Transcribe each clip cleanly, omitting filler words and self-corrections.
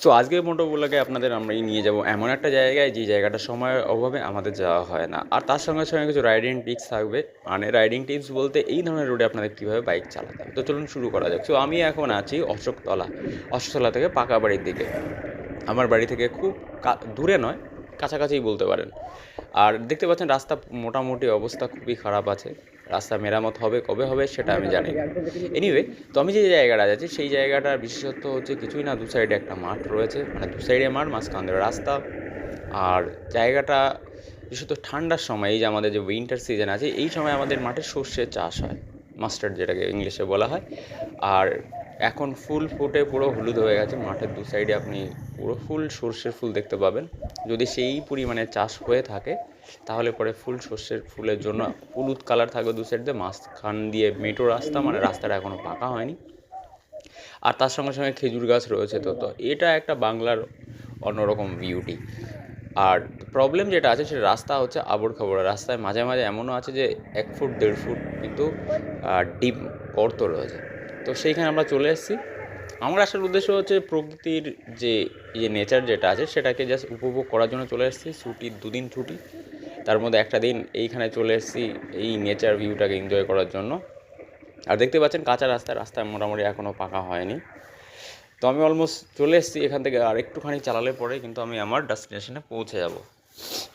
So আজকের মোটোগুলোকে আপনাদের আমরাই নিয়ে যাব এমন একটা জায়গায়, যে জায়গাটা সময়ের অভাবে আমাদের যাওয়া হয় না। আর তার সঙ্গে সঙ্গে কিছু রাইডিং টিপস থাকবে। মানে রাইডিং টিপস বলতে এই ধরনের রোডে আপনাদের কীভাবে বাইক চালাতে হবে। তো চলুন শুরু করা যাক। সো আমি এখন আছি অশোকতলা থেকে পাকাবাড়ির দিকে। আমার বাড়ি থেকে খুব দূরে নয়, কাছাকাছিই বলতে পারেন। আর দেখতে পাচ্ছেন রাস্তা মোটামুটি অবস্থা খুবই খারাপ আছে। রাস্তা মেরামত হবে, কবে হবে সেটা আমি জানি না। এনিওয়ে, তো আমি যে জায়গাটা যাচ্ছি সেই জায়গাটার বিশেষত্ব হচ্ছে কিছুই না, দু সাইডে একটা মাঠ রয়েছে, মানে দু সাইডে মাঠ, মাঝখান দিয়ে রাস্তা। আর জায়গাটা বিশেষত ঠান্ডার সময়, এই যে আমাদের যে উইন্টার সিজন আছে, এই সময় আমাদের মাঠে সর্ষের চাষ হয়, মাস্টার্ড যেটাকে ইংলিশে বলা হয়। আর এখন ফুল ফুটে পুরো হলুদ হয়ে গেছে, মাঠের দু সাইডে আপনি পুরো ফুল সর্ষের ফুল দেখতে পাবেন। যদি সেই পরিমাণে চাষ হয়ে থাকে তাহলে পরে ফুল সর্ষের ফুলের জন্য হলুদ কালার থাকবে দু সাইড দিয়ে, মাঝখান দিয়ে মেট্রো রাস্তা, মানে রাস্তাটা এখনও পাকা হয়নি। আর তার সঙ্গে সঙ্গে খেজুর গাছ রয়েছে। তো এটা একটা বাংলার অন্যরকম বিউটি। আর প্রবলেম যেটা আছে সেটা রাস্তা হচ্ছে আবড় খাবড়। রাস্তায় মাঝে মাঝে এমনও আছে যে 1 ফুট 1.5 ফুট কিন্তু ডিপ গর্ত রয়েছে। তো সেইখানে আমরা চলে এসেছি। আমার আসার উদ্দেশ্য হচ্ছে প্রকৃতির যে নেচার যেটা আছে সেটাকে জাস্ট উপভোগ করার জন্য চলে এসেছি। ছুটি 2 দিন ছুটি, তার মধ্যে একটা দিন এইখানে চলে এসেছি এই নেচার ভিউটাকে এনজয় করার জন্য। আর দেখতে পাচ্ছেন কাঁচা রাস্তায় মোটামুটি এখনও পাকা হয়নি। তো আমি অলমোস্ট চলে এসেছি। এখান থেকে আর একটুখানি চালালে পরে কিন্তু আমি আমার ডেস্টিনেশনে পৌঁছে যাব।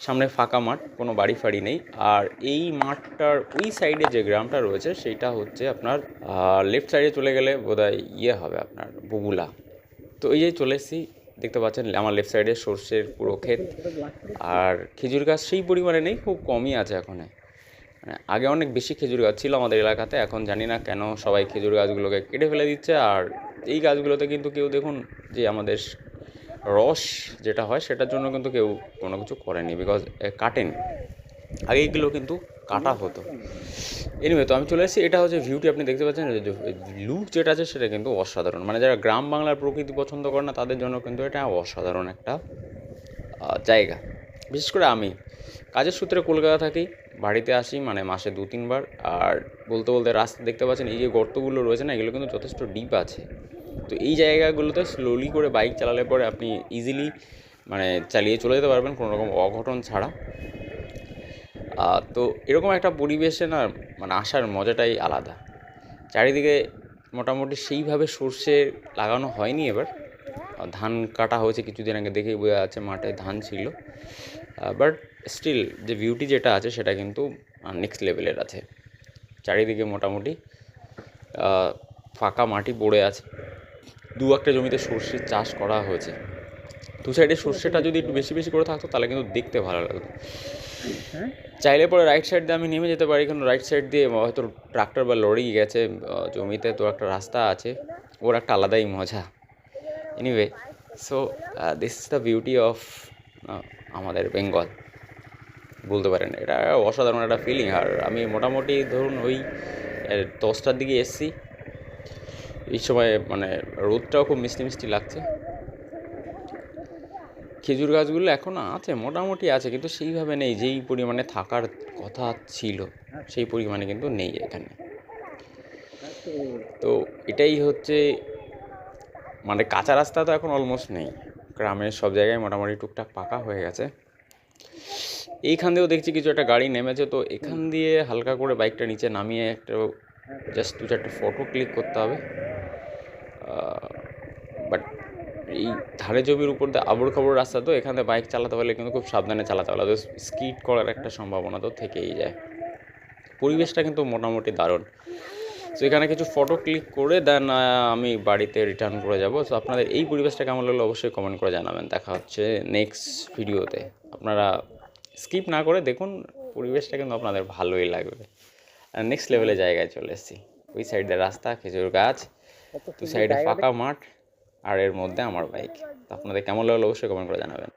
সামনে ফাঁকা মাঠ, কোনো বাড়ি ফাড়ি নেই। আর এই মাঠটার ওই সাইডে যে গ্রামটা রয়েছে সেইটা হচ্ছে আপনার লেফট সাইডে চলে গেলে বোধহয় হবে আপনার বগুলা। তো এই যে চলে এসেছি, দেখতে পাচ্ছেন আমার লেফট সাইডে সর্ষের পুরো ক্ষেত। আর খেজুর গাছ সেই পরিমাণে নেই, খুব কমই আছে এখন। মানে আগে অনেক বেশি খেজুর গাছ ছিল আমাদের এলাকাতে, এখন জানি না কেন সবাই খেজুর গাছগুলোকে কেটে ফেলে দিচ্ছে। আর এই গাছগুলোতে কিন্তু কেউ দেখুন যে আমাদের রস যেটা হয় সেটার জন্য কিন্তু কেউ কোনো কিছু করেনি, বিকজ কাটেনি। আগে এগুলো কিন্তু কাটা হতো। এনিওয়ে, তো আমি চলে এসেছি। এটা হচ্ছে ভিউটি আপনি দেখতে পাচ্ছেন। লুক যেটা আছে সেটা কিন্তু অসাধারণ। মানে যারা গ্রাম বাংলার প্রকৃতি পছন্দ করে না তাদের জন্য কিন্তু এটা অসাধারণ একটা জায়গা। বিশেষ করে আমি কাজের সূত্রে কলকাতা থাকি, বাড়িতে আসি মানে মাসে 2-3 বার। আর বলতে বলতে রাস্তা দেখতে পাচ্ছেন, এই যে গর্তগুলো রয়েছে না, এগুলো কিন্তু যথেষ্ট ডিপ আছে। তো এই জায়গাগুলোতে স্লোলি করে বাইক চালালে পরে আপনি ইজিলি মানে চালিয়ে চলে যেতে পারবেন কোনো রকম অঘটন ছাড়া। তো এরকম একটা পরিবেশে না মানে আসার মজাটাই আলাদা। চারিদিকে মোটামুটি সেইভাবে সর্ষে লাগানো হয়নি এবার, ধান কাটা হয়েছে কিছুদিন আগে, দেখেই বোঝা যাচ্ছে মাঠে ধান ছিল। বাট স্টিল যে ভিউটি যেটা আছে সেটা কিন্তু নেক্সট লেভেলের আছে। চারিদিকে মোটামুটি ফাঁকা মাটি পড়ে আছে। 2-1টা জমিতে সর্ষের চাষ করা হয়েছে। দু সাইডে সর্ষেটা যদি একটু বেশি বেশি করে থাকতো তাহলে কিন্তু দেখতে ভালো লাগতো। চাইলে পরে রাইট সাইড দিয়ে আমি নেমে যেতে পারি, কিন্তু রাইট সাইড দিয়ে হয়তো ট্রাক্টর বা লরি গেছে জমিতে, তো একটা রাস্তা আছে, ওর একটা আলাদাই মজা। Anyway, so this is the beauty of আমাদের বেঙ্গল বলতে পারেন। এটা অসাধারণ একটা ফিলিং। আর আমি মোটামুটি ধরুন ওই 10টার দিকে এসেছি। এই সময় মানে রোদটাও খুব মিষ্টি মিষ্টি লাগছে। খেজুর গাছগুলো এখনও আছে, মোটামুটি আছে, কিন্তু সেইভাবে নেই যেই পরিমাণে থাকার কথা ছিল সেই পরিমাণে কিন্তু নেই এখানে। তো এটাই হচ্ছে মানে কাঁচা রাস্তা তো এখন অলমোস্ট নেই, গ্রামের সব জায়গায় মোটামুটি টুকটাক পাকা হয়ে গেছে। এইখান দিয়েও দেখছি কিছু একটা গাড়ি নেমেছে, তো এখান দিয়ে হালকা করে বাইকটা নিচে নামিয়ে একটা জাস্ট 2-4টা ফটো ক্লিক করতে হবে। বাট এই ধারে জমির উপর দিয়ে আবড় খাবড় রাস্তা, তো এখানে বাইক চালাতে হলে কিন্তু খুব সাবধানে চালাতে হবে, স্কিড করার একটা সম্ভাবনা তো থেকেই যায়। পরিবেশটা কিন্তু মোটামুটি দারুণ। সো এখানে কিছু ফটো ক্লিক করে দেন আমি বাড়িতে রিটার্ন করে যাব। সো আপনাদের এই পরিবেশটা কেমন লাগলো অবশ্যই কমেন্ট করে জানাবেন। দেখা হচ্ছে নেক্সট ভিডিওতে। আপনারা স্কিপ না করে দেখুন, পরিবেশটা কিন্তু আপনাদের ভালোই লাগবে। আর নেক্সট লেভেলে জায়গায় চলে এসেছি। ওই সাইডে রাস্তা, খেজুর গাছ, দু সাইডে ফাঁকা মাঠ, আর এর মধ্যে আমার বাইক। তো আপনাদের কেমন লাগলো অবশ্যই কমেন্ট করে জানাবেন।